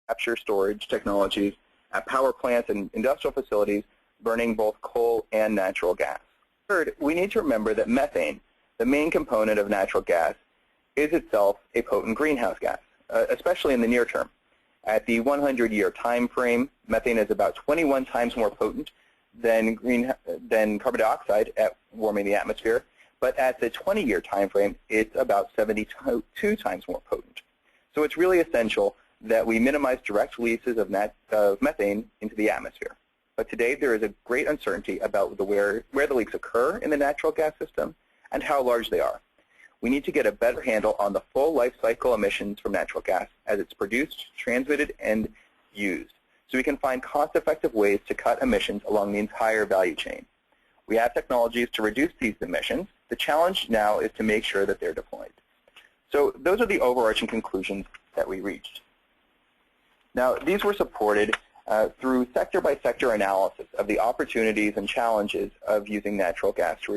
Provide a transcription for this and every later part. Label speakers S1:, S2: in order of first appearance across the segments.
S1: capture storage technologies at power plants and industrial facilities burning both coal and natural gas. Third, we need to remember that methane, the main component of natural gas, is itself a potent greenhouse gas, especially in the near term. At the 100-year time frame, methane is about 21 times more potent than carbon dioxide at warming the atmosphere, but at the 20-year time frame, it's about 72 times more potent. So it's really essential that we minimize direct releases of methane into the atmosphere. But today, there is a great uncertainty about where the leaks occur in the natural gas system and how large they are. We need to get a better handle on the full life cycle emissions from natural gas as it's produced, transmitted, and used, so we can find cost-effective ways to cut emissions along the entire value chain. We have technologies to reduce these emissions. The challenge now is to make sure that they're deployed. So those are the overarching conclusions that we reached. Now, these were supported through sector-by-sector analysis of the opportunities and challenges of using natural gas to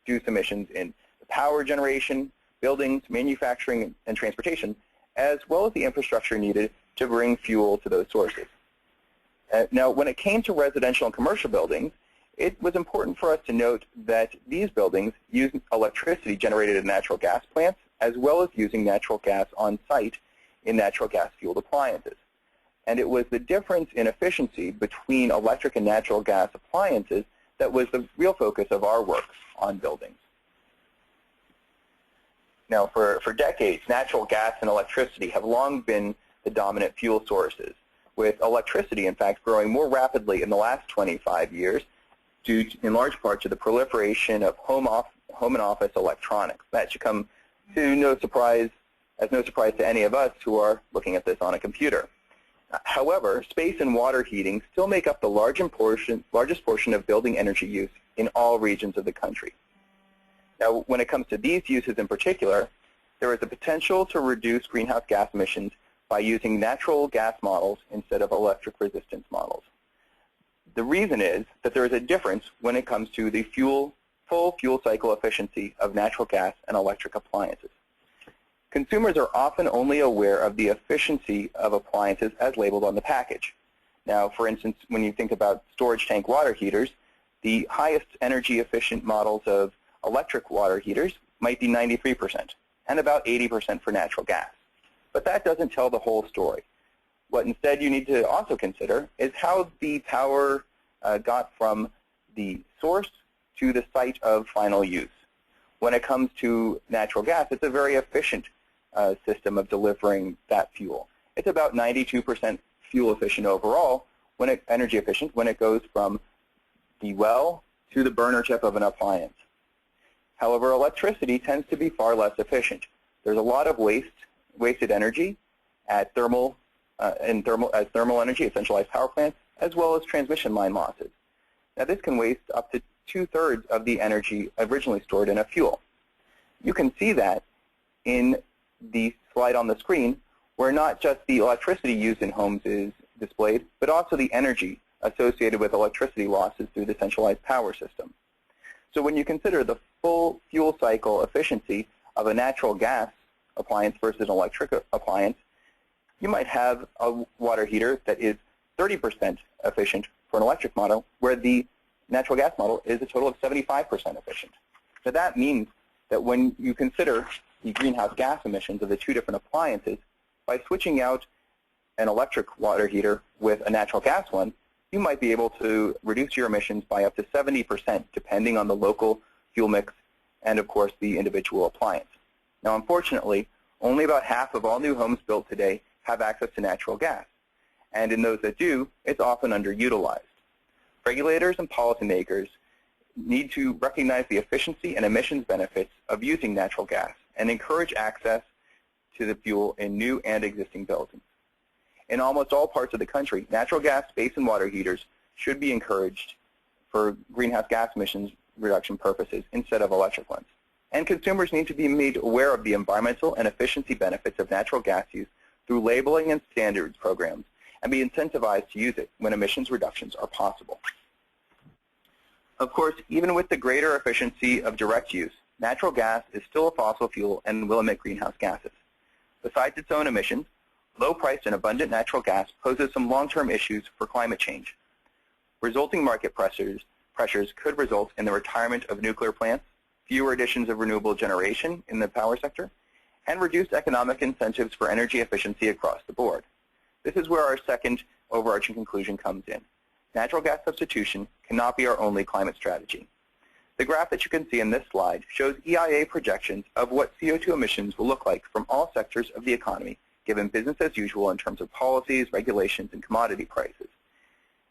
S1: reduce emissions in power generation, buildings, manufacturing, and transportation, as well as the infrastructure needed to bring fuel to those sources. Now, when it came to residential and commercial buildings, it was important for us to note that these buildings use electricity generated in natural gas plants, as well as using natural gas on site in natural gas-fueled appliances. And it was the difference in efficiency between electric and natural gas appliances that was the real focus of our work on buildings. Now, for decades, natural gas and electricity have long been the dominant fuel sources, with electricity, in fact, growing more rapidly in the last 25 years due in large part to the proliferation of home and office electronics. That should come to no surprise to any of us who are looking at this on a computer. However, space and water heating still make up the largest portion of building energy use in all regions of the country. Now, when it comes to these uses in particular, there is a potential to reduce greenhouse gas emissions by using natural gas models instead of electric resistance models. The reason is that there is a difference when it comes to the full fuel cycle efficiency of natural gas and electric appliances. Consumers are often only aware of the efficiency of appliances as labeled on the package. Now, for instance, when you think about storage tank water heaters, the highest energy efficient models of electric water heaters might be 93% and about 80% for natural gas. But that doesn't tell the whole story. What instead you need to also consider is how the power got from the source to the site of final use. When it comes to natural gas, it's a very efficient system of delivering that fuel. It's about 92% fuel efficient overall, energy efficient, when it goes from the well to the burner tip of an appliance. However, electricity tends to be far less efficient. There's a lot of wasted energy at thermal energy at centralized power plants, as well as transmission line losses. Now, this can waste up to 2/3 of the energy originally stored in a fuel. You can see that in the slide on the screen, where not just the electricity used in homes is displayed, but also the energy associated with electricity losses through the centralized power system. So when you consider the full fuel cycle efficiency of a natural gas appliance versus an electric appliance, you might have a water heater that is 30% efficient for an electric model, where the natural gas model is a total of 75% efficient. So that means that when you consider the greenhouse gas emissions of the two different appliances, by switching out an electric water heater with a natural gas one, you might be able to reduce your emissions by up to 70%, depending on the local fuel mix and, of course, the individual appliance. Now, unfortunately, only about half of all new homes built today have access to natural gas. And in those that do, it's often underutilized. Regulators and policymakers need to recognize the efficiency and emissions benefits of using natural gas and encourage access to the fuel in new and existing buildings. In almost all parts of the country, natural gas, space, and water heaters should be encouraged for greenhouse gas emissions reduction purposes instead of electric ones. And consumers need to be made aware of the environmental and efficiency benefits of natural gas use through labeling and standards programs, and be incentivized to use it when emissions reductions are possible. Of course, even with the greater efficiency of direct use, natural gas is still a fossil fuel and will emit greenhouse gases. Besides its own emissions, low-priced and abundant natural gas poses some long-term issues for climate change. Resulting market pressures could result in the retirement of nuclear plants, fewer additions of renewable generation in the power sector, and reduced economic incentives for energy efficiency across the board. This is where our second overarching conclusion comes in. Natural gas substitution cannot be our only climate strategy. The graph that you can see in this slide shows EIA projections of what CO2 emissions will look like from all sectors of the economy, given business as usual in terms of policies, regulations, and commodity prices.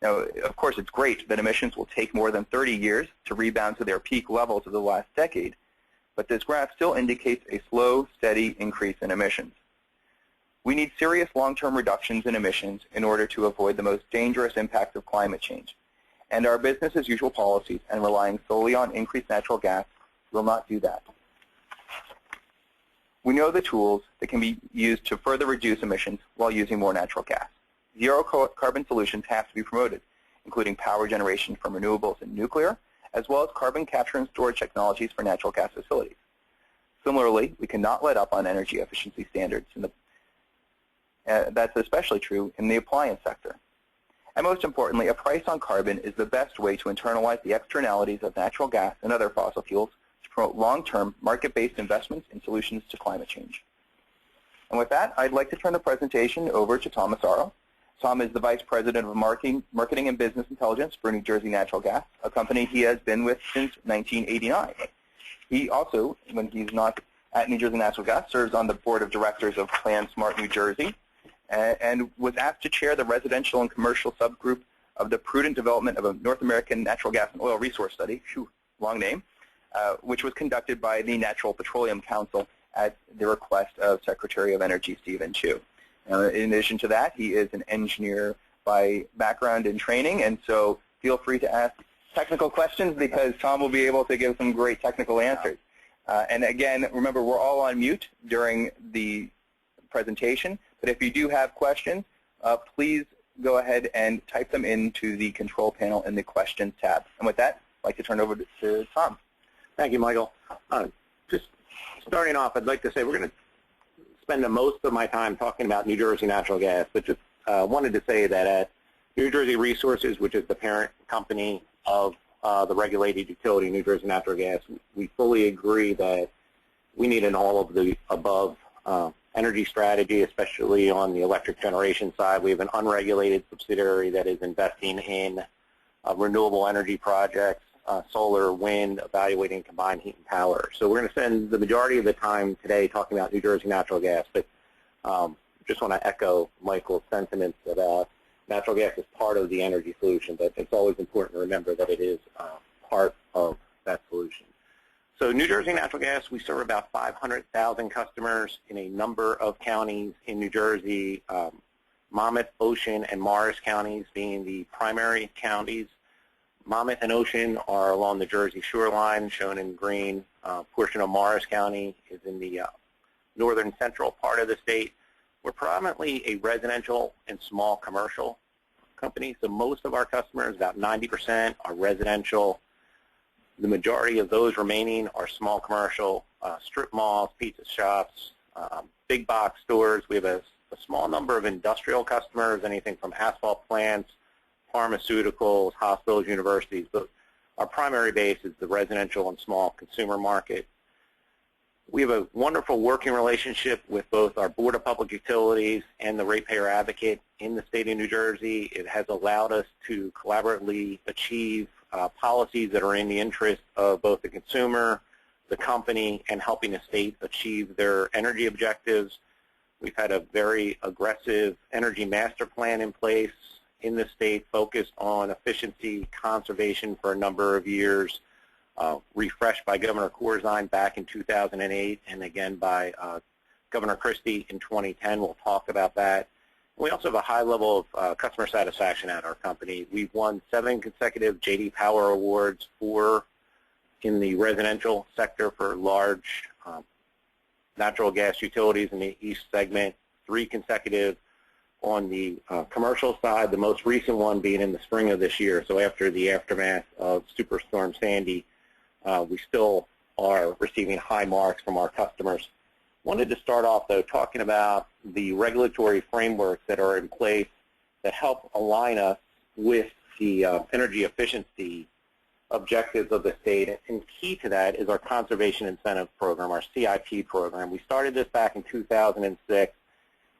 S1: Now, of course, it's great that emissions will take more than 30 years to rebound to their peak levels of the last decade, but this graph still indicates a slow, steady increase in emissions. We need serious long-term reductions in emissions in order to avoid the most dangerous impacts of climate change. And our business-as-usual policies and relying solely on increased natural gas will not do that. We know the tools that can be used to further reduce emissions while using more natural gas. Zero-carbon solutions have to be promoted, including power generation from renewables and nuclear, as well as carbon capture and storage technologies for natural gas facilities. Similarly, we cannot let up on energy efficiency standards. That's especially true in the appliance sector. And most importantly, a price on carbon is the best way to internalize the externalities of natural gas and other fossil fuels to promote long-term market-based investments in solutions to climate change. And with that, I'd like to turn the presentation over to Tom Massaro. Tom is the Vice President of Marketing and Business Intelligence for New Jersey Natural Gas, a company he has been with since 1989. He also, when he's not at New Jersey Natural Gas, serves on the Board of Directors of Plan Smart New Jersey, and was asked to chair the residential and commercial subgroup of the Prudent Development of a North American Natural Gas and Oil Resource Study, long name, which was conducted by the Natural Petroleum Council at the request of Secretary of Energy Stephen Chu. In addition to that, he is an engineer by background and training, and so feel free to ask technical questions because Tom will be able to give some great technical answers. And again, remember, we're all on mute during the presentation, but if you do have questions, please go ahead and type them into the control panel in the questions tab. And with that, I'd like to turn over to Tom.
S2: Thank you, Michael. Just starting off, I'd like to say we're going to spend most of my time talking about New Jersey Natural Gas, but just wanted to say that at New Jersey Resources, which is the parent company of the regulated utility, New Jersey Natural Gas, we fully agree that we need an all-of-the-above energy strategy, especially on the electric generation side. We have an unregulated subsidiary that is investing in renewable energy projects, solar, wind, evaluating combined heat and power. So we're going to spend the majority of the time today talking about New Jersey Natural Gas, but just want to echo Michael's sentiments that natural gas is part of the energy solution, but it's always important to remember that it is part of that solution. So New Jersey Natural Gas, we serve about 500,000 customers in a number of counties in New Jersey, Monmouth, Ocean, and Morris counties being the primary counties. Monmouth and Ocean are along the Jersey shoreline, shown in green. Portion of Morris County is in the northern central part of the state. We're predominantly a residential and small commercial company, so most of our customers, about 90%, are residential. The majority of those remaining are small commercial, strip malls, pizza shops, big box stores. We have a small number of industrial customers, anything from asphalt plants, pharmaceuticals, hospitals, universities, but our primary base is the residential and small consumer market. We have a wonderful working relationship with both our Board of Public Utilities and the ratepayer advocate in the state of New Jersey. It has allowed us to collaboratively achieve policies that are in the interest of both the consumer, the company, and helping the state achieve their energy objectives. We've had a very aggressive energy master plan in place in the state focused on efficiency, conservation for a number of years, refreshed by Governor Corzine back in 2008 and again by Governor Christie in 2010. We'll talk about that. We also have a high level of customer satisfaction at our company. We've won 7 consecutive J.D. Power Awards, 4 in the residential sector for large natural gas utilities in the East segment, 3 consecutive on the commercial side, the most recent one being in the spring of this year. So after the aftermath of Superstorm Sandy, we still are receiving high marks from our customers. Wanted to start off, though, talking about the regulatory frameworks that are in place that help align us with the energy efficiency objectives of the state. And key to that is our Conservation Incentive Program, our CIP program. We started this back in 2006,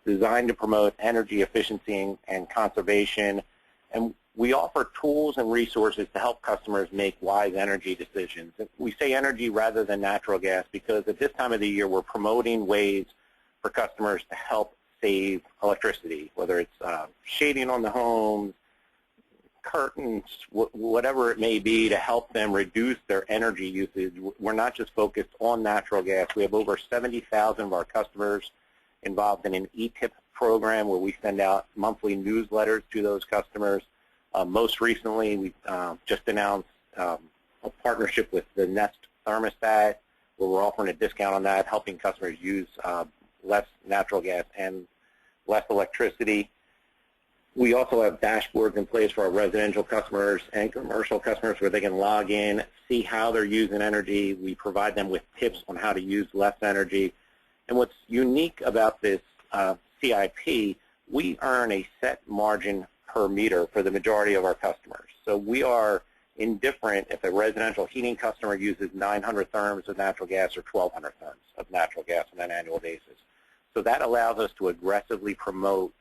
S2: designed to promote energy efficiency and conservation. And we offer tools and resources to help customers make wise energy decisions. We say energy rather than natural gas because at this time of the year we're promoting ways for customers to help save electricity, whether it's shading on the homes, curtains, whatever it may be, to help them reduce their energy usage. We're not just focused on natural gas. We have over 70,000 of our customers involved in an ETIP program where we send out monthly newsletters to those customers. Most recently, we just announced a partnership with the Nest thermostat, where we're offering a discount on that, helping customers use less natural gas and less electricity. We also have dashboards in place for our residential customers and commercial customers where they can log in, see how they're using energy. We provide them with tips on how to use less energy. And what's unique about this CIP, we earn a set margin per meter for the majority of our customers. So we are indifferent if a residential heating customer uses 900 therms of natural gas or 1,200 therms of natural gas on an annual basis. So that allows us to aggressively promote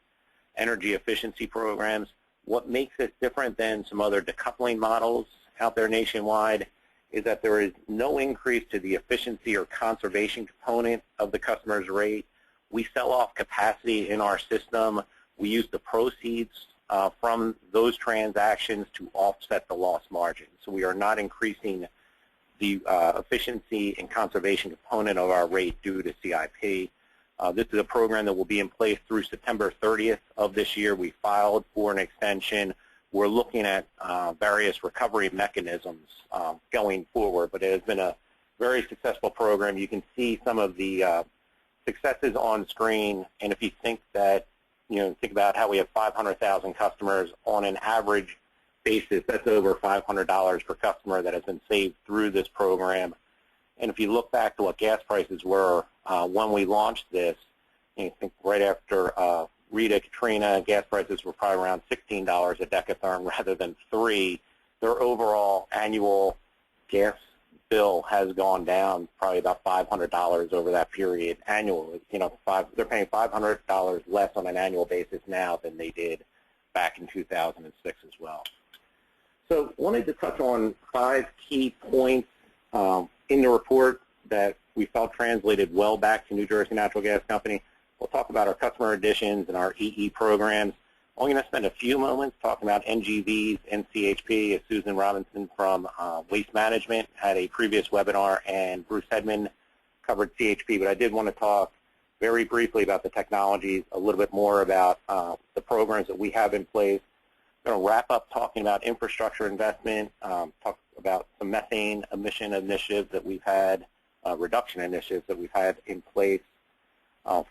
S2: energy efficiency programs. What makes it different than some other decoupling models out there nationwide is that there is no increase to the efficiency or conservation component of the customer's rate. We sell off capacity in our system. We use the proceeds from those transactions to offset the lost margin. So we are not increasing the efficiency and conservation component of our rate due to CIP. This is a program that will be in place through September 30th of this year. We filed for an extension. We're looking at various recovery mechanisms going forward, but it has been a very successful program. You can see some of the successes on screen, and if you think that, think about how we have 500,000 customers on an average basis, that's over $500 per customer that has been saved through this program. And if you look back to what gas prices were when we launched this, you think right after Rita, Katrina, gas prices were probably around $16 a decatherm rather than $3. Their overall annual gas bill has gone down probably about $500 over that period annually. They're paying $500 less on an annual basis now than they did back in 2006 as well. So I wanted to touch on 5 key points in the report that we felt translated well back to New Jersey Natural Gas Company. We'll talk about our customer additions and our EE programs. I'm going to spend a few moments talking about NGVs and CHP, as Susan Robinson from Waste Management had a previous webinar, and Bruce Hedman covered CHP. But I did want to talk very briefly about the technologies, a little bit more about the programs that we have in place. I'm going to wrap up talking about infrastructure investment, talk about some methane emission initiatives that we've had, reduction initiatives that we've had in place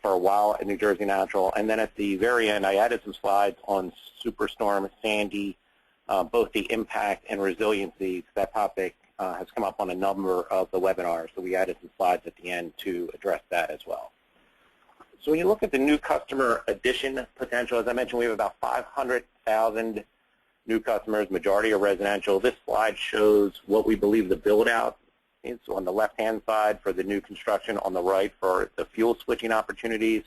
S2: for a while at New Jersey Natural. And then at the very end, I added some slides on Superstorm Sandy, both the impact and resiliency. That topic has come up on a number of the webinars, so we added some slides at the end to address that as well. So when you look at the new customer addition potential, as I mentioned, we have about 500,000 new customers, majority are residential. This slide shows what we believe the build-out is on the left-hand side for the new construction, on the right for the fuel switching opportunities.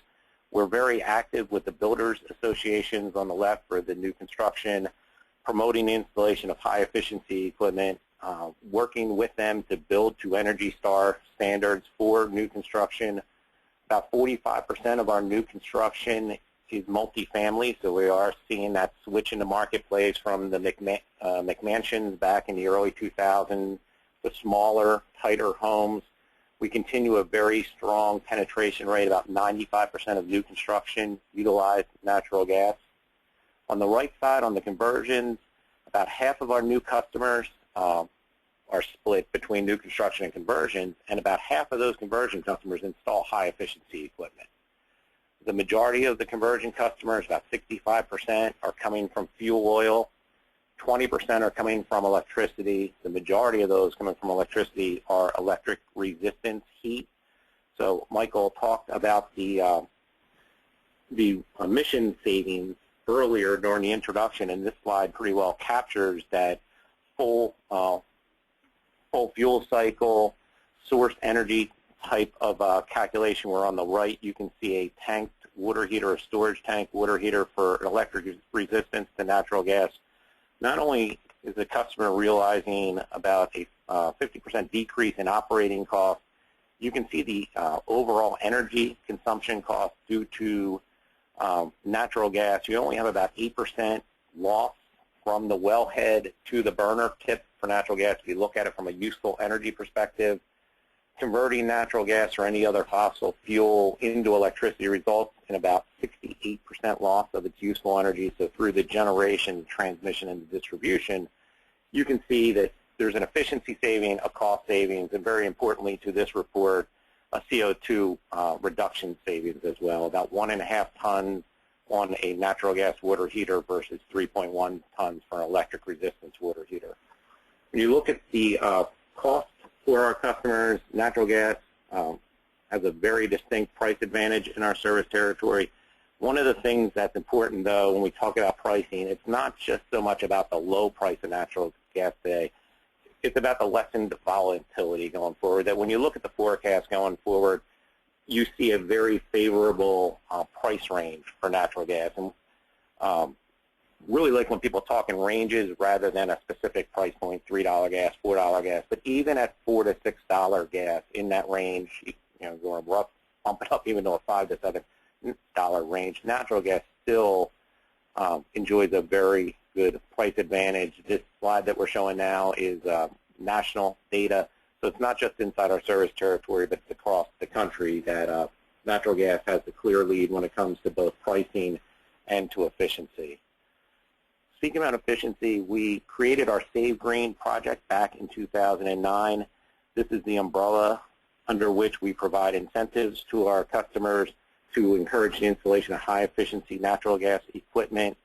S2: We're very active with the builders associations on the left for the new construction, promoting the installation of high-efficiency equipment, working with them to build to Energy Star standards for new construction. About 45% of our new construction is multifamily, so we are seeing that switch in the marketplace from the McMansions back in the early 2000s to smaller, tighter homes. We continue a very strong penetration rate. About 95% of new construction utilize natural gas. On the right side, on the conversions, about half of our new customers are split between new construction and conversions, and about half of those conversion customers install high-efficiency equipment. The majority of the conversion customers, about 65%, are coming from fuel oil. 20% are coming from electricity. The majority of those coming from electricity are electric resistance heat. So Michael talked about the emission savings earlier during the introduction, and this slide pretty well captures that full fuel cycle source energy type of calculation. Where on the right you can see a tanked water heater, a storage tank water heater for electric resistance to natural gas. Not only is the customer realizing about a 50% decrease in operating costs, you can see the overall energy consumption cost due to natural gas. You only have about 8% loss from the wellhead to the burner tip for natural gas if you look at it from a useful energy perspective. Converting natural gas or any other fossil fuel into electricity results in about 68% loss of its useful energy. So through the generation, transmission, and distribution, you can see that there's an efficiency saving, a cost savings, and very importantly to this report, a CO2 reduction savings as well, about 1.5 tons on a natural gas water heater versus 3.1 tons for an electric resistance water heater. When you look at the cost for our customers, natural gas has a very distinct price advantage in our service territory. One of the things that's important, though, when we talk about pricing, it's not just so much about the low price of natural gas today. It's about the lessened volatility going forward, that when you look at the forecast going forward, you see a very favorable price range for natural gas. And really like when people talk in ranges rather than a specific price point, $3 gas, $4 gas. But even at $4 to $6 gas in that range, going rough, bump it up even to a $5 to $7 range, natural gas still enjoys a very good price advantage. This slide that we're showing now is national data. So it's not just inside our service territory, but it's across the country that natural gas has the clear lead when it comes to both pricing and to efficiency. Speaking about efficiency, we created our Save Green project back in 2009. This is the umbrella under which we provide incentives to our customers to encourage the installation of high-efficiency natural gas equipment.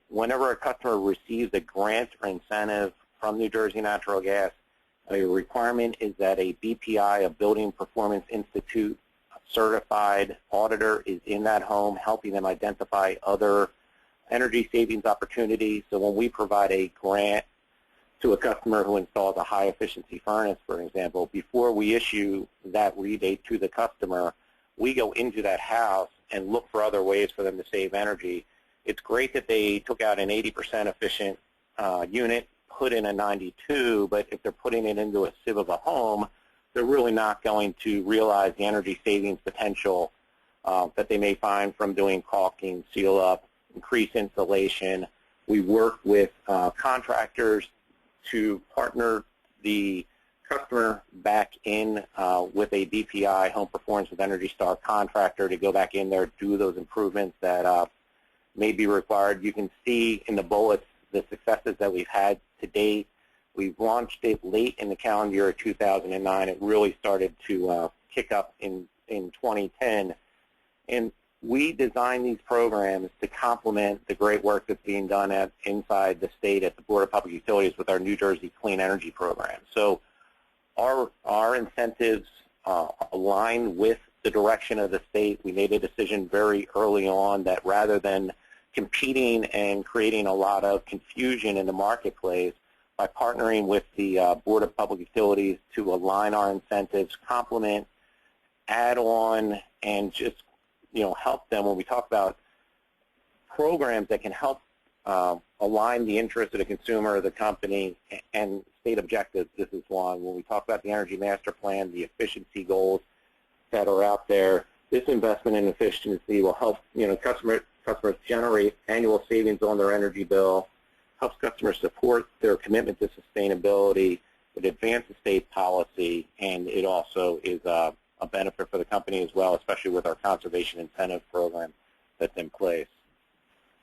S2: Whenever a customer receives a grant or incentive from New Jersey Natural Gas, a requirement is that a BPI, a Building Performance Institute certified auditor, is in that home helping them identify other energy savings opportunities. So when we provide a grant to a customer who installs a high-efficiency furnace, for example, before we issue that rebate to the customer, we go into that house and look for other ways for them to save energy. It's great that they took out an 80% efficient unit, put in a 92, but if they're putting it into a sieve of a home, they're really not going to realize the energy savings potential that they may find from doing caulking, seal up, increase insulation. We work with contractors to partner the customer back in with a BPI, Home Performance with Energy Star contractor, to go back in there, do those improvements that may be required. You can see in the bullets the successes that we've had to date. We launched it late in the calendar year of 2009. It really started to kick up in 2010. And we designed these programs to complement the great work that's being done inside the state at the Board of Public Utilities with our New Jersey Clean Energy Program. So our incentives align with the direction of the state. We made a decision very early on that rather than competing and creating a lot of confusion in the marketplace, by partnering with the Board of Public Utilities to align our incentives, complement, add on, and just help them when we talk about programs that can help align the interest of the consumer, the company, and state objectives. This is one. When we talk about the Energy Master Plan, the efficiency goals that are out there, this investment in efficiency will help customers generate annual savings on their energy bill, helps customers support their commitment to sustainability, it advances state policy, and it also is a benefit for the company as well, especially with our conservation incentive program that's in place.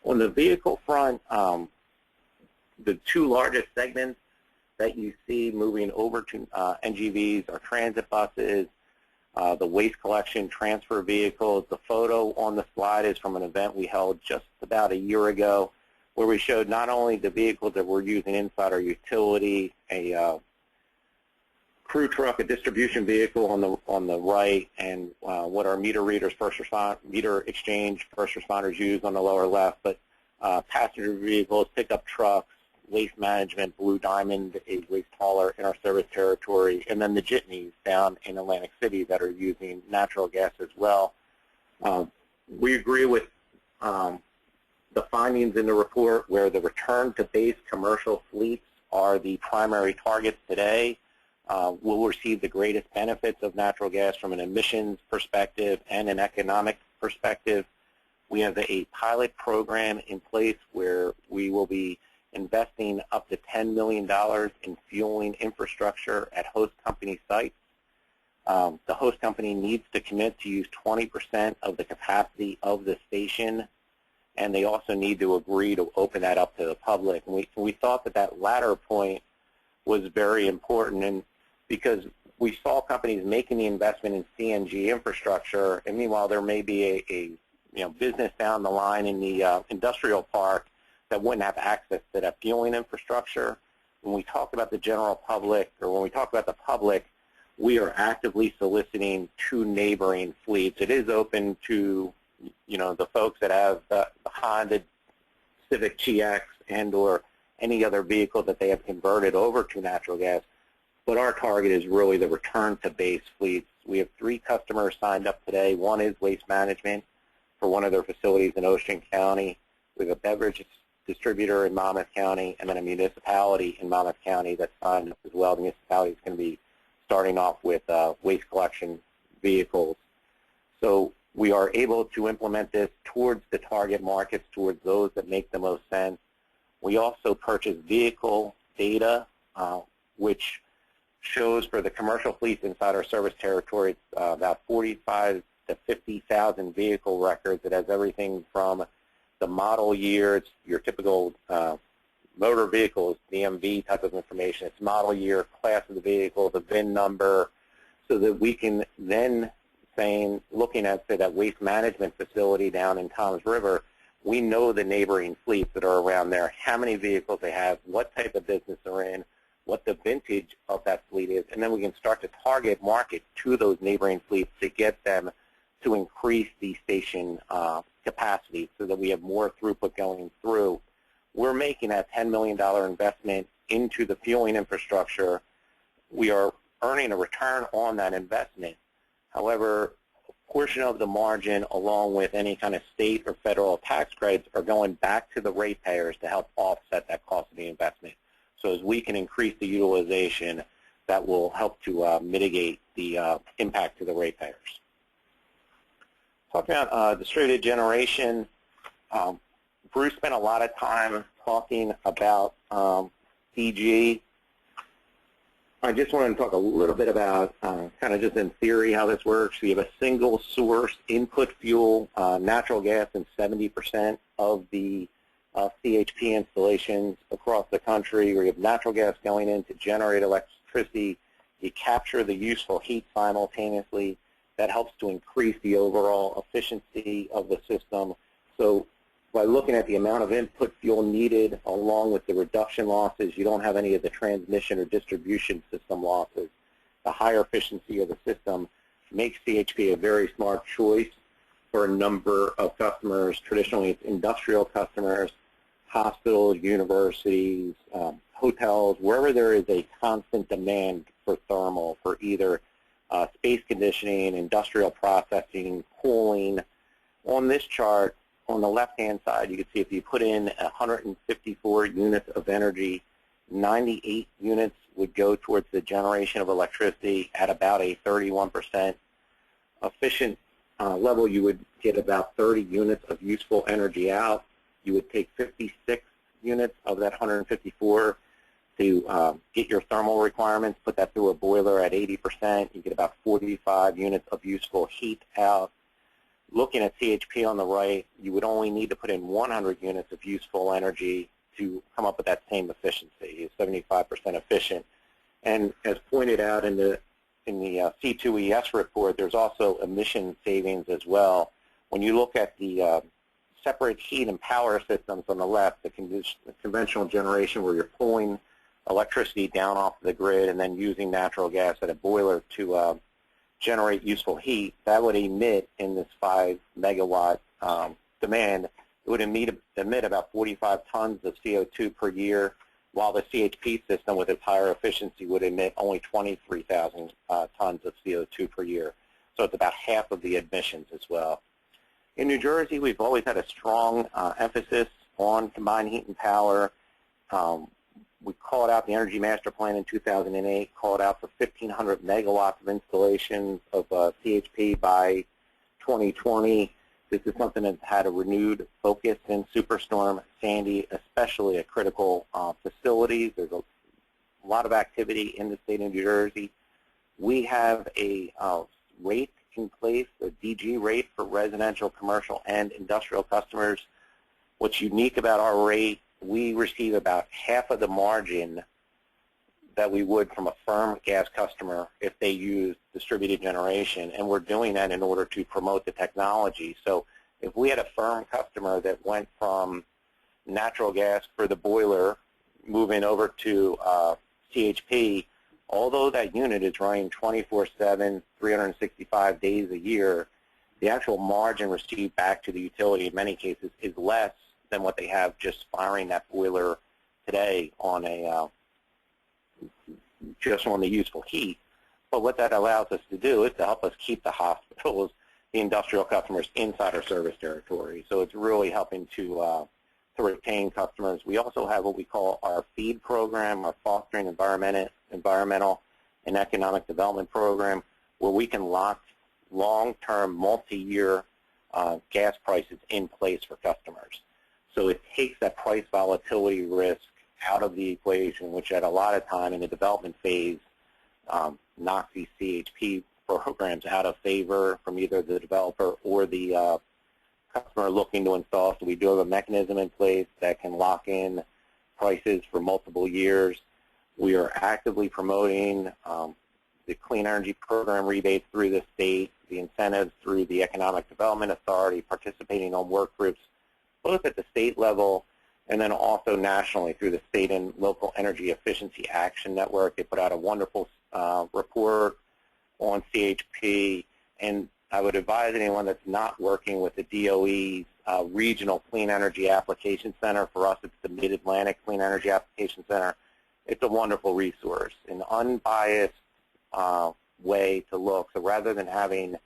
S2: On the vehicle front, the two largest segments that you see moving over to NGVs are transit buses, the waste collection transfer vehicles. The photo on the slide is from an event we held just about a year ago, where we showed not only the vehicles that we're using inside our utility, a crew truck, a distribution vehicle on the right, and what our meter readers, meter exchange first responders use on the lower left. But passenger vehicles, pickup trucks, waste management, Blue Diamond, a waste hauler in our service territory, and then the jitneys down in Atlantic City that are using natural gas as well. We agree with the findings in the report where the return to base commercial fleets are the primary targets today. Will receive the greatest benefits of natural gas from an emissions perspective and an economic perspective. We have a pilot program in place where we will be investing up to $10 million in fueling infrastructure at host company sites. The host company needs to commit to use 20% of the capacity of the station, and they also need to agree to open that up to the public. And we thought that latter point was very important, and because we saw companies making the investment in CNG infrastructure, and meanwhile there may be a business down the line in the industrial park that wouldn't have access to that fueling infrastructure. When we talk about the general public, or when we talk about the public, we are actively soliciting to neighboring fleets. It is open to the folks that have the Honda Civic GX and or any other vehicle that they have converted over to natural gas. But our target is really the return to base fleets. We have 3 customers signed up today. One is Waste Management for one of their facilities in Ocean County. We have a beverage distributor in Monmouth County, and then a municipality in Monmouth County that's signed up as well. The municipality is going to be starting off with waste collection vehicles. So we are able to implement this towards the target markets, towards those that make the most sense. We also purchase vehicle data, which shows for the commercial fleets inside our service territory, it's about 45 to 50,000 vehicle records. It has everything from the model years, your typical motor vehicles, DMV type of information. It's model year, class of the vehicle, the VIN number, so that we can then, looking at, say, that waste management facility down in Toms River, we know the neighboring fleets that are around there, how many vehicles they have, what type of business they're in, what the vintage of that fleet is, and then we can start to target market to those neighboring fleets to get them to increase the station capacity so that we have more throughput going through. We're making that $10 million investment into the fueling infrastructure. We are earning a return on that investment. However, a portion of the margin, along with any kind of state or federal tax credits, are going back to the ratepayers to help offset that cost of the investment. So as we can increase the utilization, that will help to mitigate the impact to the ratepayers. Talking about Straited Generation, Bruce spent a lot of time talking about DG. I just wanted to talk a little bit about kind of just in theory how this works. We have a single source input fuel, natural gas in 70% of the CHP installations across the country. We have natural gas going in to generate electricity. You capture the useful heat simultaneously. That helps to increase the overall efficiency of the system. So by looking at the amount of input fuel needed along with the reduction losses, you don't have any of the transmission or distribution system losses. The higher efficiency of the system makes CHP a very smart choice for a number of customers. Traditionally, it's industrial customers, hospitals, universities, hotels, wherever there is a constant demand for thermal, for either space conditioning, industrial processing, cooling. On this chart, on the left-hand side, you can see if you put in 154 units of energy, 98 units would go towards the generation of electricity at about a 31% efficient level. You would get about 30 units of useful energy out. You would take 56 units of that 154 to get your thermal requirements, put that through a boiler at 80%. You get about 45 units of useful heat out. Looking at CHP on the right, you would only need to put in 100 units of useful energy to come up with that same efficiency. It's 75% efficient. And as pointed out in the C2ES report, there's also emission savings as well. When you look at the separate heat and power systems on the left, the conventional generation where you're pulling electricity down off the grid and then using natural gas at a boiler to generate useful heat, that would emit in this 5 megawatt demand, it would emit about 45 tons of CO2 per year, while the CHP system with its higher efficiency would emit only 23,000 tons of CO2 per year. So it's about half of the emissions as well. In New Jersey, we've always had a strong emphasis on combined heat and power. We called out the Energy Master Plan in 2008, called out for 1,500 megawatts of installations of CHP by 2020. This is something that's had a renewed focus in Superstorm Sandy, especially at critical facilities. There's a lot of activity in the state of New Jersey. We have a rate in place, a DG rate for residential, commercial, and industrial customers. What's unique about our rate, we receive about half of the margin that we would from a firm gas customer if they use distributed generation, and we're doing that in order to promote the technology. So if we had a firm customer that went from natural gas for the boiler moving over to CHP, although that unit is running 24/7, 365 days a year, the actual margin received back to the utility in many cases is less than what they have just firing that boiler today on a just on the useful heat. But what that allows us to do is to help us keep the hospitals, the industrial customers inside our service territory. So it's really helping to retain customers. We also have what we call our FEED program, our Fostering Environmental and Economic Development Program, where we can lock long-term, multi-year gas prices in place for customers. So it takes that price volatility risk out of the equation, which at a lot of time in the development phase knocks these CHP programs out of favor from either the developer or the customer looking to install. So we do have a mechanism in place that can lock in prices for multiple years. We are actively promoting the Clean Energy Program rebates through the state, the incentives through the Economic Development Authority, participating on work groups both at the state level and then also nationally through the State and Local Energy Efficiency Action Network. They put out a wonderful report on CHP, and I would advise anyone that's not working with the DOE's Regional Clean Energy Application Center. For us, it's the Mid-Atlantic Clean Energy Application Center. It's a wonderful resource, an unbiased way to look. So rather than having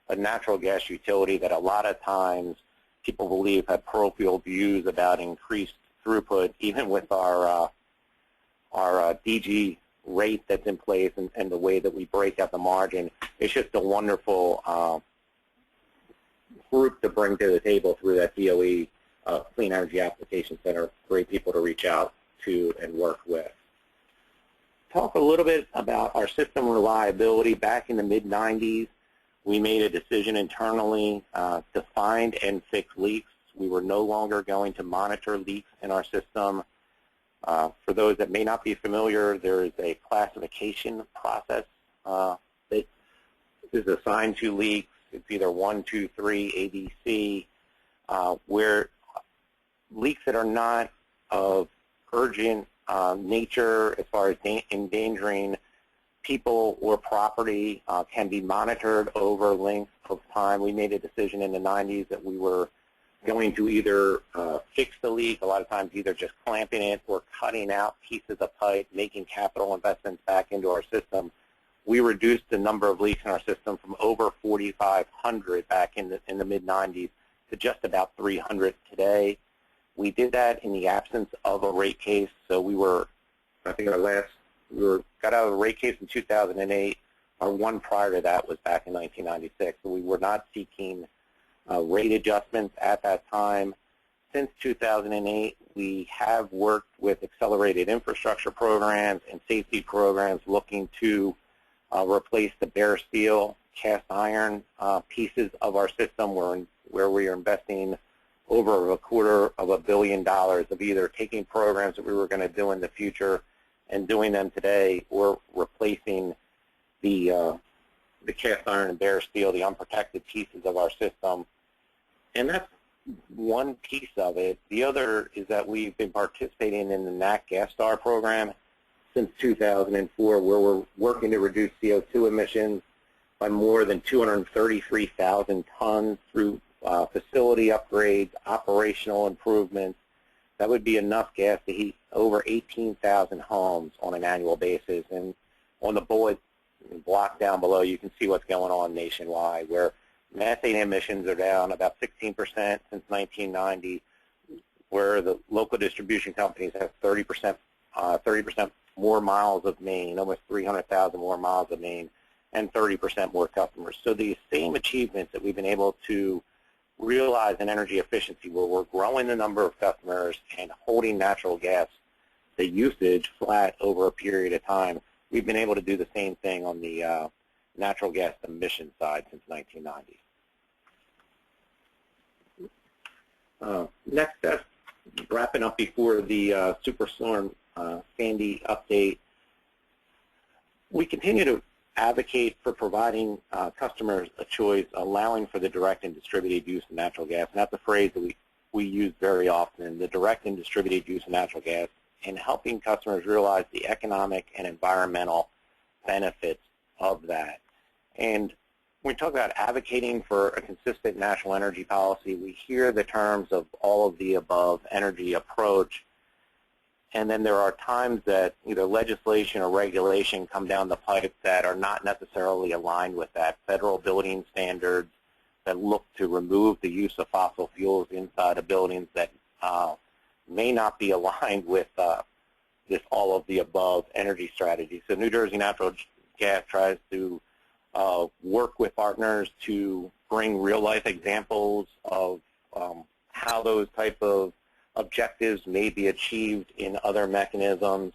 S2: a natural gas utility that a lot of times people believe have parochial views about increased throughput, even with our DG rate that's in place and the way that we break out the margin, it's just a wonderful group to bring to the table through that DOE Clean Energy Application Center. Great people to reach out to and work with. Talk a little bit about our system reliability. Back in the mid-90s, we made a decision internally to find and fix leaks. We were no longer going to monitor leaks in our system. For those that may not be familiar, there is a classification process that is assigned to leaks. It's either 1, 2, 3, ABC, where leaks that are not of urgent nature as far as endangering people or property can be monitored over length of time. We made a decision in the 90s that we were going to either fix the leak, a lot of times either just clamping it or cutting out pieces of pipe, making capital investments back into our system. We reduced the number of leaks in our system from over 4,500 back in the mid-90s to just about 300 today. We did that in the absence of a rate case. So we were, I think got out of a rate case in 2008. Our one prior to that was back in 1996. So we were not seeking rate adjustments at that time. Since 2008, we have worked with accelerated infrastructure programs and safety programs looking to replace the bare steel, cast iron pieces of our system where we are investing over $250 million of either taking programs that we were going to do in the future and doing them today, or replacing the cast iron and bare steel, the unprotected pieces of our system. And that's one piece of it. The other is that we've been participating in the NAC Gas Star program since 2004, where we're working to reduce CO2 emissions by more than 233,000 tons through facility upgrades, operational improvements. That would be enough gas to heat over 18,000 homes on an annual basis. And on the bullet block down below, you can see what's going on nationwide, where methane emissions are down about 16% since 1990, where the local distribution companies have 30% more miles of main, almost 300,000 more miles of main, and 30% more customers. So these same achievements that we've been able to realize in energy efficiency, where we're growing the number of customers and holding natural gas, the usage, flat over a period of time, we've been able to do the same thing on the natural gas emission side since 1990. Next up, wrapping up before the Superstorm Sandy update, we continue to advocate for providing customers a choice, allowing for the direct and distributed use of natural gas. And that's a phrase that we use very often, the direct and distributed use of natural gas, and helping customers realize the economic and environmental benefits of that. And when we talk about advocating for a consistent national energy policy, we hear the terms of all of the above energy approach, and then there are times that either legislation or regulation come down the pipe that are not necessarily aligned with that. Federal building standards that look to remove the use of fossil fuels inside of buildings that may not be aligned with this all of the above energy strategy. So New Jersey Natural Gas tries to work with partners to bring real-life examples of how those type of objectives may be achieved in other mechanisms.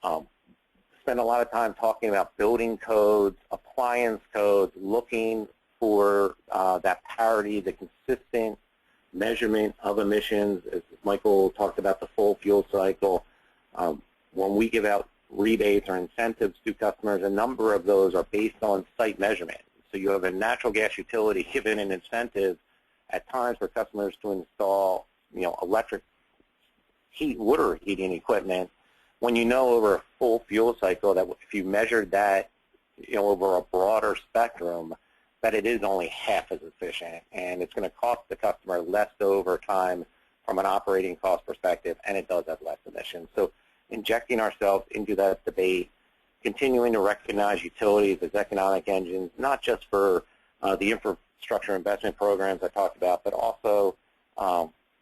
S2: Spend a lot of time talking about building codes, appliance codes, looking for that parity, the consistent measurement of emissions. As Michael talked about the full fuel cycle, when we give out rebates or incentives to customers, a number of those are based on site measurement. So you have a natural gas utility given an incentive at times for customers to install electric water heating equipment, when you know over a full fuel cycle that if you measured that over a broader spectrum, that it is only half as efficient, and it's going to cost the customer less over time from an operating cost perspective, and it does have less emissions. So injecting ourselves into that debate, continuing to recognize utilities as economic engines, not just for the infrastructure investment programs I talked about, but also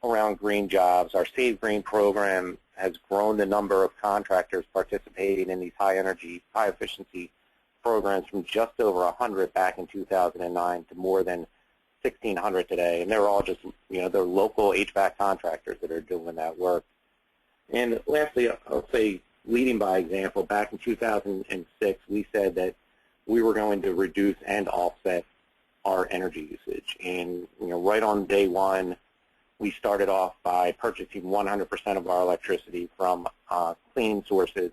S2: around green jobs. Our Save Green program has grown the number of contractors participating in these high energy, high efficiency programs from just over 100 back in 2009 to more than 1,600 today. And they're all just, they're local HVAC contractors that are doing that work. And lastly, I'll say, leading by example, back in 2006, we said that we were going to reduce and offset our energy usage. And, right on day one, we started off by purchasing 100% of our electricity from clean sources,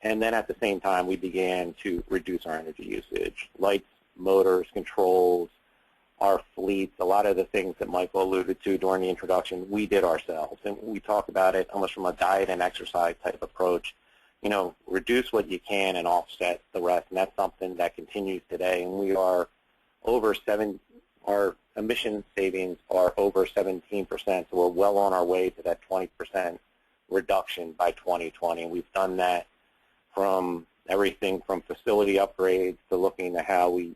S2: and then at the same time we began to reduce our energy usage. Lights, motors, controls, our fleets, a lot of the things that Michael alluded to during the introduction, we did ourselves. And we talk about it almost from a diet and exercise type approach. Reduce what you can and offset the rest, and that's something that continues today. And we are our emission savings are over 17%, so we're well on our way to that 20% reduction by 2020. And we've done that from everything from facility upgrades to looking at how we,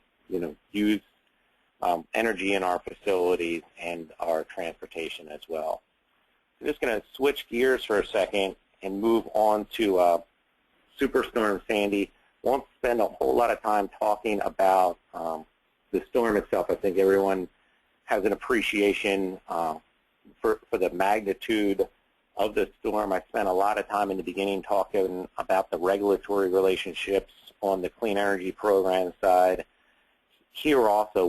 S2: use energy in our facilities and our transportation as well. I'm just going to switch gears for a second and move on to Superstorm Sandy. Won't spend a whole lot of time talking about the storm itself. I think everyone has an appreciation for the magnitude of the storm. I spent a lot of time in the beginning talking about the regulatory relationships on the clean energy program side. Here also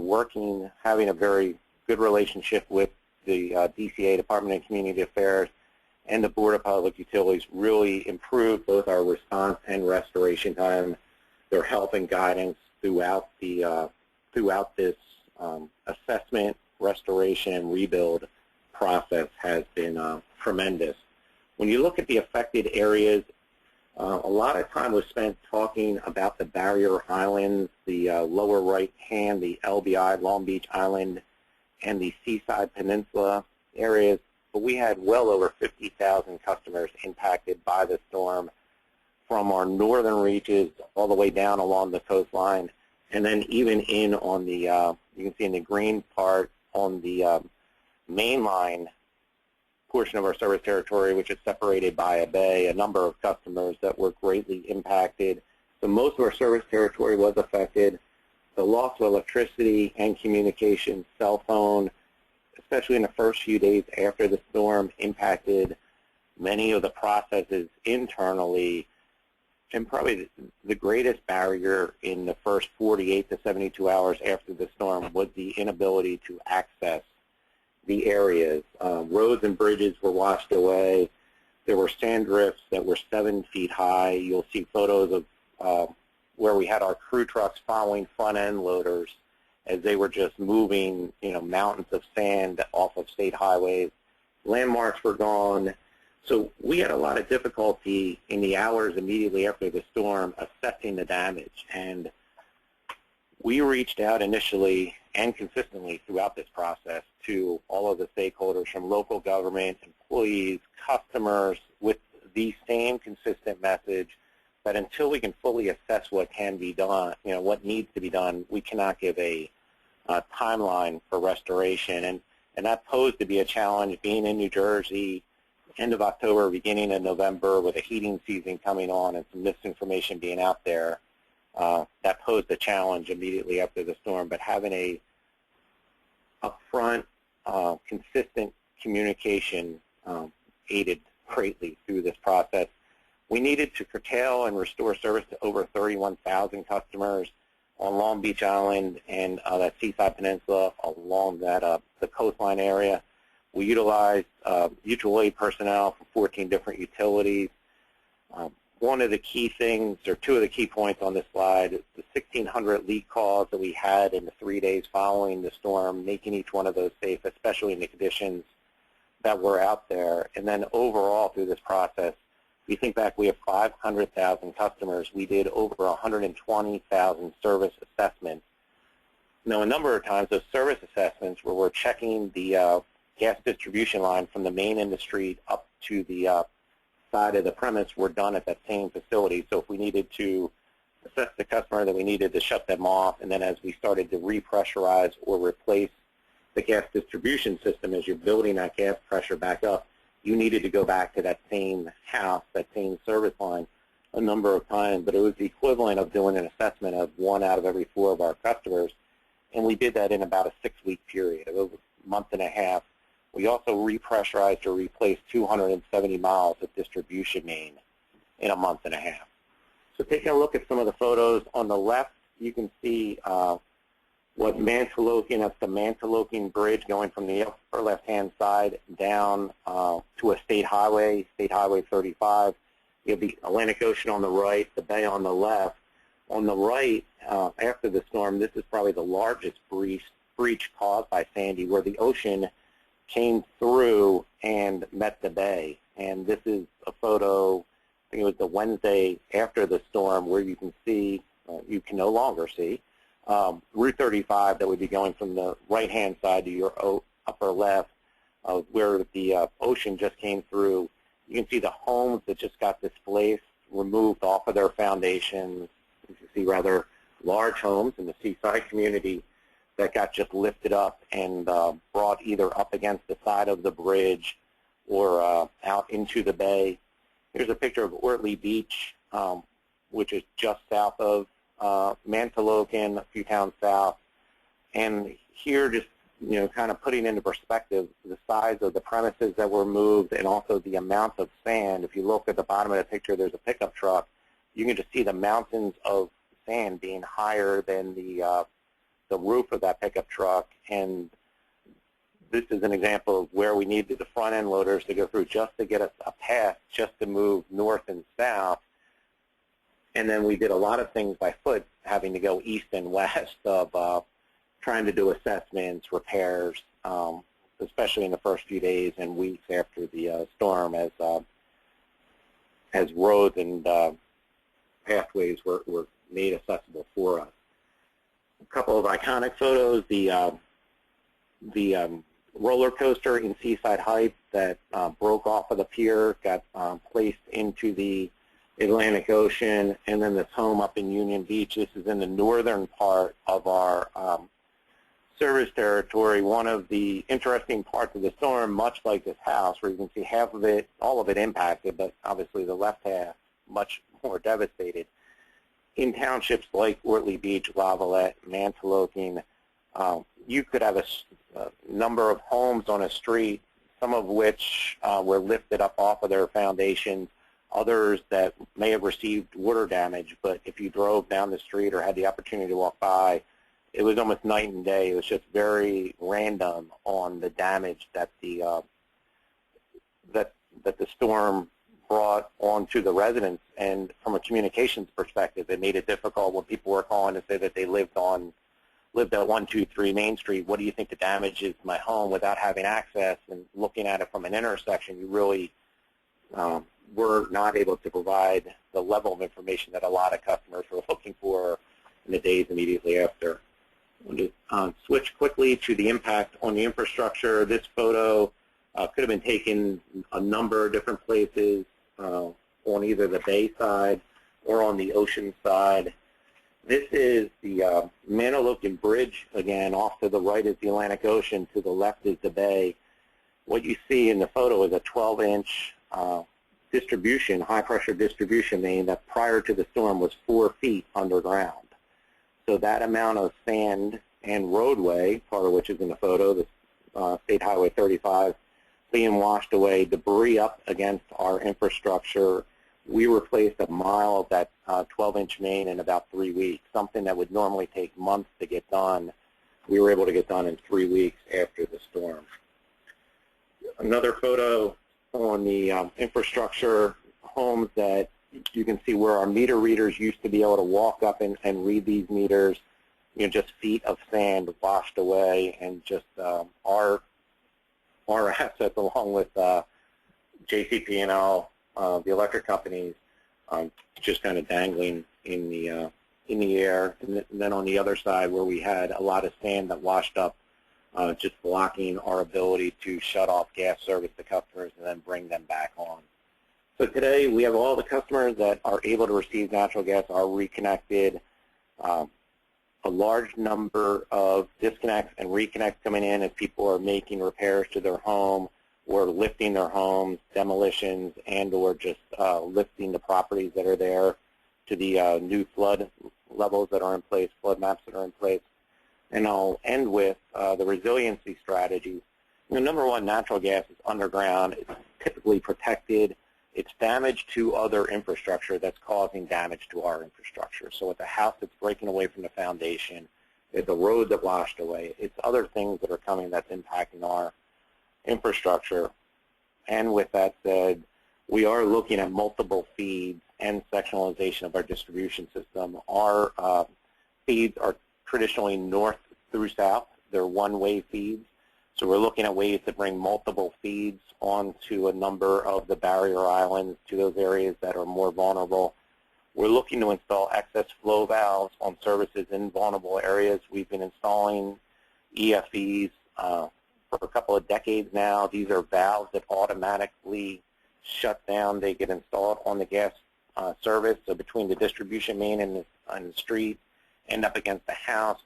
S2: having a very good relationship with the DCA, Department of Community Affairs, and the Board of Public Utilities really improved both our response and restoration time. Their help and guidance throughout this assessment, restoration, and rebuild process has been tremendous. When you look at the affected areas, A lot of time was spent talking about the barrier islands, the lower right hand, the LBI, Long Beach Island, and the Seaside Peninsula areas, but we had well over 50,000 customers impacted by the storm from our northern reaches all the way down along the coastline, and then even in on the, you can see in the green part on the mainline portion of our service territory, which is separated by a bay, a number of customers that were greatly impacted. So most of our service territory was affected. The loss of electricity and communication, cell phone, especially in the first few days after the storm, impacted many of the processes internally. And probably the greatest barrier in the first 48 to 72 hours after the storm was the inability to access the areas. Roads and bridges were washed away. There were sand drifts that were 7 feet high. You'll see photos of where we had our crew trucks following front-end loaders as they were just moving, mountains of sand off of state highways. Landmarks were gone. So we had a lot of difficulty in the hours immediately after the storm assessing the damage. And we reached out initially and consistently throughout this process to all of the stakeholders from local government, employees, customers, with the same consistent message that until we can fully assess what can be done, what needs to be done, we cannot give a timeline for restoration. And that posed to be a challenge being in New Jersey, end of October, beginning of November, with a heating season coming on and some misinformation being out there. That posed a challenge immediately after the storm, but having a upfront, consistent communication aided greatly through this process. We needed to curtail and restore service to over 31,000 customers on Long Beach Island and that Seaside Peninsula along that the coastline area. We utilized mutual aid personnel from 14 different utilities. One of the key things, or two of the key points on this slide, is the 1,600 leak calls that we had in the 3 days following the storm, making each one of those safe, especially in the conditions that were out there. And then overall through this process, if you think back, we have 500,000 customers. We did over 120,000 service assessments. Now, a number of times those service assessments where we're checking the gas distribution line from the main in the street up to the side of the premise were done at that same facility. So if we needed to assess the customer, then we needed to shut them off. And then as we started to repressurize or replace the gas distribution system, as you're building that gas pressure back up, you needed to go back to that same house, that same service line a number of times. But it was the equivalent of doing an assessment of 1 out of every 4 of our customers. And we did that in about a 6-week period, over a month and a half. We also repressurized or replaced 270 miles of distribution main in a month and a half. So taking a look at some of the photos on the left, you can see what Mantoloking, that's the Mantoloking Bridge going from the upper left-hand side down to a state highway 35. You have the Atlantic Ocean on the right, the bay on the left. On the right, after the storm, this is probably the largest breach caused by Sandy, where the ocean came through and met the bay. And this is a photo, I think it was the Wednesday after the storm, where you can see, you can no longer see, Route 35 that would be going from the right-hand side to your upper left, where the ocean just came through. You can see the homes that just got displaced, removed off of their foundations. You can see rather large homes in the seaside community that got just lifted up and brought either up against the side of the bridge or out into the bay. Here's a picture of Ortley Beach, which is just south of Mantoloking, a few towns south. And here, just kind of putting into perspective the size of the premises that were moved and also the amount of sand. If you look at the bottom of the picture, there's a pickup truck. You can just see the mountains of sand being higher than the roof of that pickup truck. And this is an example of where we needed the front-end loaders to go through just to get us a path just to move north and south. And then we did a lot of things by foot, having to go east and west of trying to do assessments, repairs, especially in the first few days and weeks after the storm, as as roads and pathways were made accessible for us. A couple of iconic photos, the roller coaster in Seaside Heights that broke off of the pier, got placed into the Atlantic Ocean, and then this home up in Union Beach. This is in the northern part of our service territory. One of the interesting parts of the storm, much like this house, where you can see half of it, all of it impacted, but obviously the left half much more devastated. In townships like Ortley Beach, Lavalette, Manteloking, you could have a number of homes on a street, some of which were lifted up off of their foundations, others that may have received water damage, but if you drove down the street or had the opportunity to walk by, it was almost night and day. It was just very random on the damage that the storm brought onto the residents. And from a communications perspective, it made it difficult when people were calling to say that they lived at 123 Main Street. What do you think the damage is to my home, without having access and looking at it from an intersection? You really were not able to provide the level of information that a lot of customers were looking for in the days immediately after. I'm going to switch quickly to the impact on the infrastructure. This photo could have been taken a number of different places, on either the bay side or on the ocean side. This is the Manteloking Bridge. Again, off to the right is the Atlantic Ocean, to the left is the bay. What you see in the photo is a 12-inch distribution, high-pressure distribution main that prior to the storm was 4 feet underground. So that amount of sand and roadway, part of which is in the photo, the State Highway 35, being washed away, debris up against our infrastructure. We replaced a mile of that 12-inch main in about 3 weeks, something that would normally take months to get done. We were able to get done in 3 weeks after the storm. Another photo on the infrastructure, homes that you can see where our meter readers used to be able to walk up and read these meters, just feet of sand washed away, and just our assets, along with JCP&L, the electric companies, just kind of dangling in the air. And then on the other side, where we had a lot of sand that washed up, just blocking our ability to shut off gas service to customers and then bring them back on. So today we have all the customers that are able to receive natural gas are reconnected. A large number of disconnects and reconnects coming in as people are making repairs to their home or lifting their homes, demolitions, and or just lifting the properties that are there to the new flood levels that are in place, flood maps that are in place. And I'll end with the resiliency strategies. Number one, natural gas is underground. It's typically protected. It's damage to other infrastructure that's causing damage to our infrastructure. So it's a house that's breaking away from the foundation. It's a road that washed away. It's other things that are coming that's impacting our infrastructure. And with that said, we are looking at multiple feeds and sectionalization of our distribution system. Our feeds are traditionally north through south. They're one-way feeds. So we're looking at ways to bring multiple feeds onto a number of the barrier islands to those areas that are more vulnerable. We're looking to install excess flow valves on services in vulnerable areas. We've been installing EFEs for a couple of decades now. These are valves that automatically shut down. They get installed on the gas service, so between the distribution main and the street, end up against the house.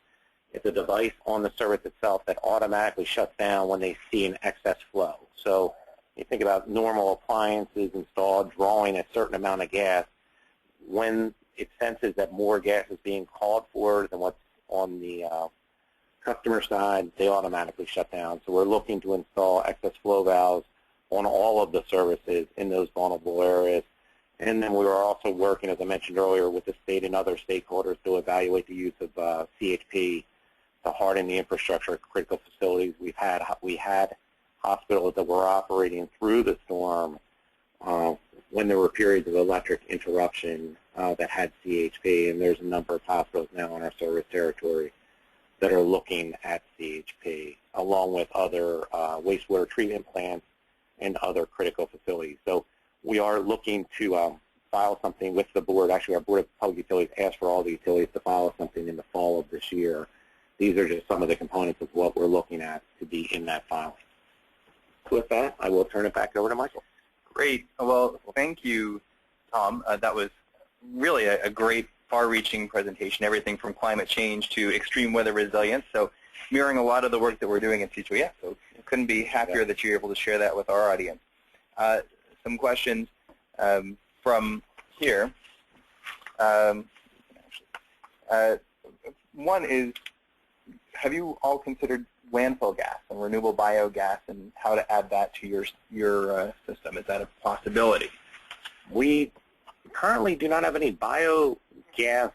S2: It's a device on the service itself that automatically shuts down when they see an excess flow. So you think about normal appliances installed drawing a certain amount of gas. When it senses that more gas is being called for than what's on the customer side, they automatically shut down. So we're looking to install excess flow valves on all of the services in those vulnerable areas. And then we are also working, as I mentioned earlier, with the state and other stakeholders to evaluate the use of CHP to harden the infrastructure at critical facilities. We had hospitals that were operating through the storm when there were periods of electric interruption that had CHP, and there's a number of hospitals now on our service territory that are looking at CHP, along with other wastewater treatment plants and other critical facilities. So we are looking to file something with the board. Actually, our Board of Public Utilities asked for all the utilities to file something in the fall of this year. These are just some of the components of what we're looking at to be in that filing. With that, I will turn it back over to Michael.
S1: Great. Well, thank you, Tom. That was really a great, far-reaching presentation, everything from climate change to extreme weather resilience. So mirroring a lot of the work that we're doing at C2EF. So I couldn't be happier that you're able to share that with our audience. Some questions from here. One is, have you all considered landfill gas and renewable biogas and how to add that to your system? Is that a possibility?
S2: We currently do not have any biogas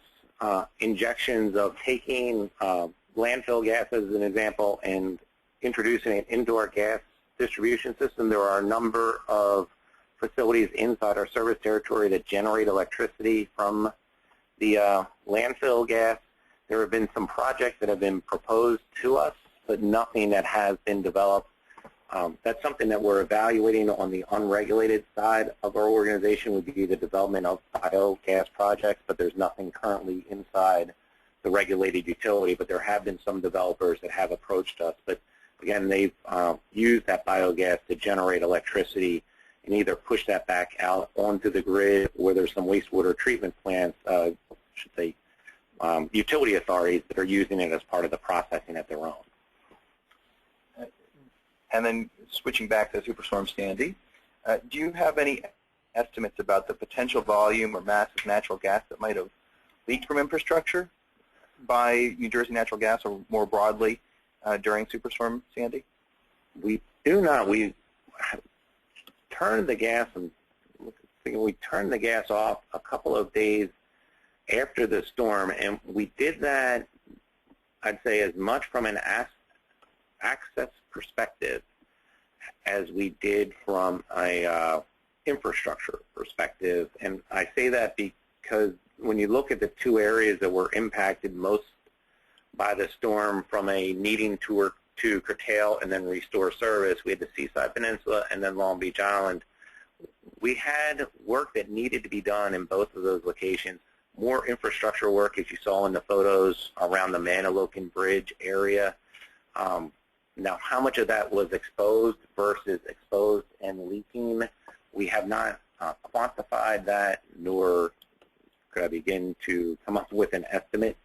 S2: injections of taking landfill gas as an example and introducing an indoor gas distribution system. There are a number of facilities inside our service territory that generate electricity from the landfill gas. There have been some projects that have been proposed to us, but nothing that has been developed. That's something that we're evaluating on the unregulated side of our organization, would be the development of biogas projects, but there's nothing currently inside the regulated utility. But there have been some developers that have approached us. But again, they've used that biogas to generate electricity and either push that back out onto the grid, or there's some wastewater treatment plants, I should say, utility authorities that are using it as part of the processing at their own.
S1: And then switching back to Superstorm Sandy, do you have any estimates about the potential volume or mass of natural gas that might have leaked from infrastructure by New Jersey Natural Gas or more broadly during Superstorm Sandy?
S2: We do not. We turned the gas, and we turned the gas off a couple of days after the storm, and we did that, I'd say, as much from an access perspective as we did from a infrastructure perspective. And I say that because when you look at the two areas that were impacted most by the storm from a needing to curtail and then restore service, we had the Seaside Peninsula and then Long Beach Island. We had work that needed to be done in both of those locations. More infrastructure work, as you saw in the photos, around the Manalocan Bridge area. Now, how much of that was exposed versus exposed and leaking, we have not quantified that, nor could I begin to come up with an estimate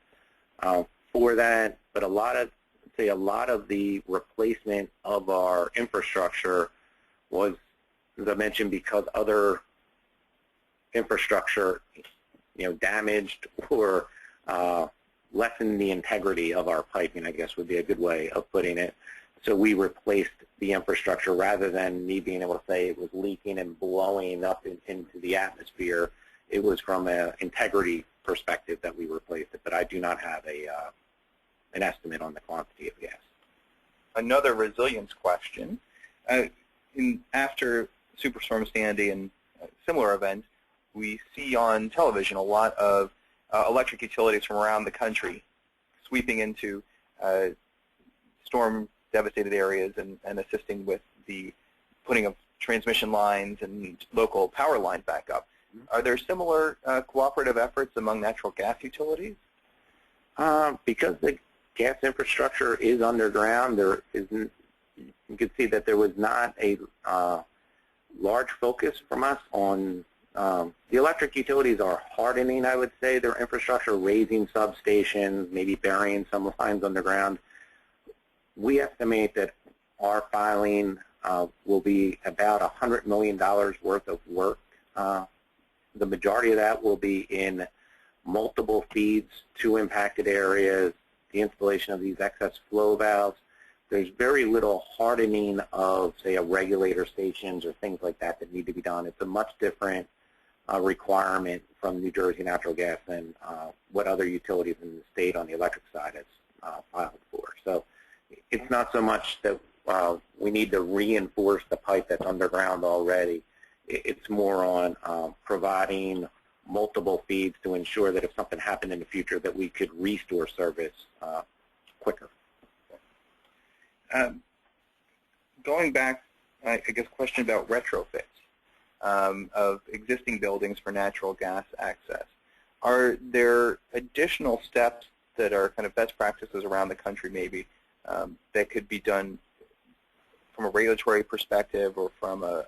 S2: for that. But a lot of the replacement of our infrastructure was, as I mentioned, because other infrastructure, damaged or lessened the integrity of our piping, I guess would be a good way of putting it. So we replaced the infrastructure rather than me being able to say it was leaking and blowing up into the atmosphere. It was from an integrity perspective that we replaced it, but I do not have an estimate on the quantity of gas.
S1: Another resilience question. After Superstorm Sandy and similar events, we see on television a lot of electric utilities from around the country sweeping into storm-devastated areas and assisting with the putting of transmission lines and local power lines back up. Are there similar cooperative efforts among natural gas utilities?
S2: Because the gas infrastructure is underground, there isn't. You can see that there was not a large focus from us on the electric utilities are hardening, I would say, their infrastructure, raising substations, maybe burying some lines underground. We estimate that our filing will be about $100 million worth of work. The majority of that will be in multiple feeds to impacted areas, the installation of these excess flow valves. There's very little hardening of, say, a regulator stations or things like that that need to be done. It's a much different requirement from New Jersey Natural Gas than what other utilities in the state on the electric side has filed for. So it's not so much that we need to reinforce the pipe that's underground already. It's more on providing multiple feeds to ensure that if something happened in the future that we could restore service quicker.
S1: Going back, I guess, question about retrofits. of existing buildings for natural gas access. Are there additional steps that are kind of best practices around the country maybe that could be done from a regulatory perspective or from a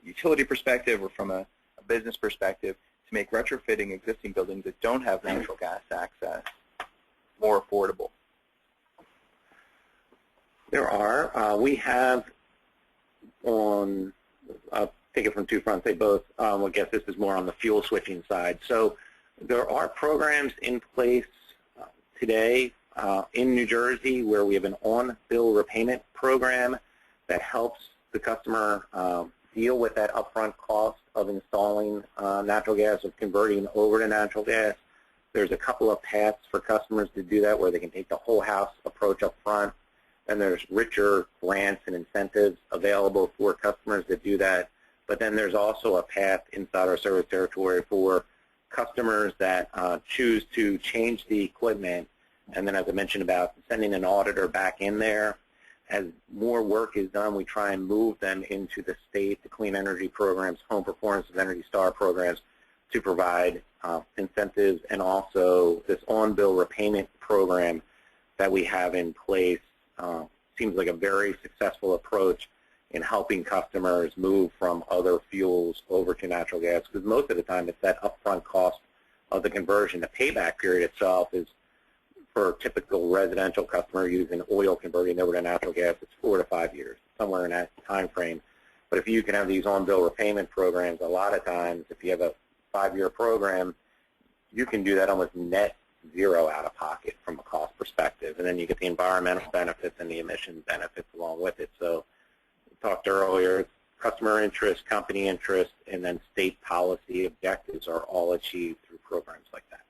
S1: utility perspective or from a business perspective to make retrofitting existing buildings that don't have natural gas access more affordable?
S2: There are. We have on, I'll take it from two fronts, they both, I guess this is more on the fuel switching side. So there are programs in place today in New Jersey where we have an on-bill repayment program that helps the customer deal with that upfront cost of installing natural gas, of converting over to natural gas. There's a couple of paths for customers to do that where they can take the whole house approach up front, and there's richer grants and incentives available for customers that do that. But then there's also a path inside our service territory for customers that choose to change the equipment, and then as I mentioned about sending an auditor back in there. As more work is done, we try and move them into the state, the clean energy programs, home performance of Energy Star programs to provide incentives, and also this on-bill repayment program that we have in place seems like a very successful approach in helping customers move from other fuels over to natural gas, because most of the time it's that upfront cost of the conversion. The payback period itself is, for a typical residential customer using oil converting over to natural gas, it's 4 to 5 years, somewhere in that time frame. But if you can have these on-bill repayment programs, a lot of times if you have a 5-year program, you can do that almost net zero out of pocket from a cost perspective, and then you get the environmental benefits and the emission benefits along with it. So we talked earlier, customer interest, company interest, and then state policy objectives are all achieved through programs like that.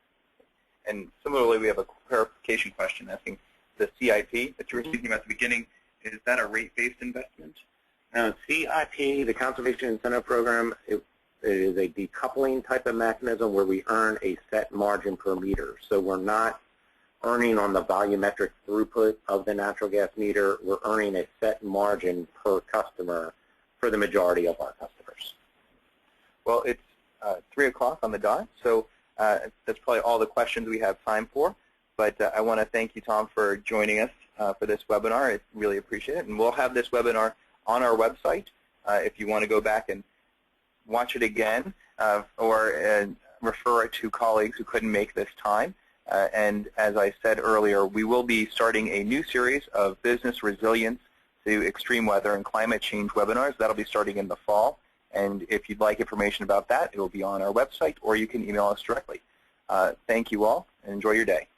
S1: And similarly, we have a clarification question asking, the CIP that you were speaking about at the beginning, is that a rate-based investment?
S2: CIP, the Conservation Incentive Program, it is a decoupling type of mechanism where we earn a set margin per meter. So we're not earning on the volumetric throughput of the natural gas meter. We're earning a set margin per customer for the majority of our customers.
S1: Well, it's 3 o'clock on the dot, so that's probably all the questions we have time for. But I want to thank you, Tom, for joining us for this webinar. I really appreciate it. And we'll have this webinar on our website if you want to go back and watch it again or refer it to colleagues who couldn't make this time. And as I said earlier, we will be starting a new series of business resilience to extreme weather and climate change webinars. That'll be starting in the fall. And if you'd like information about that, it will be on our website, or you can email us directly. Thank you all, and enjoy your day.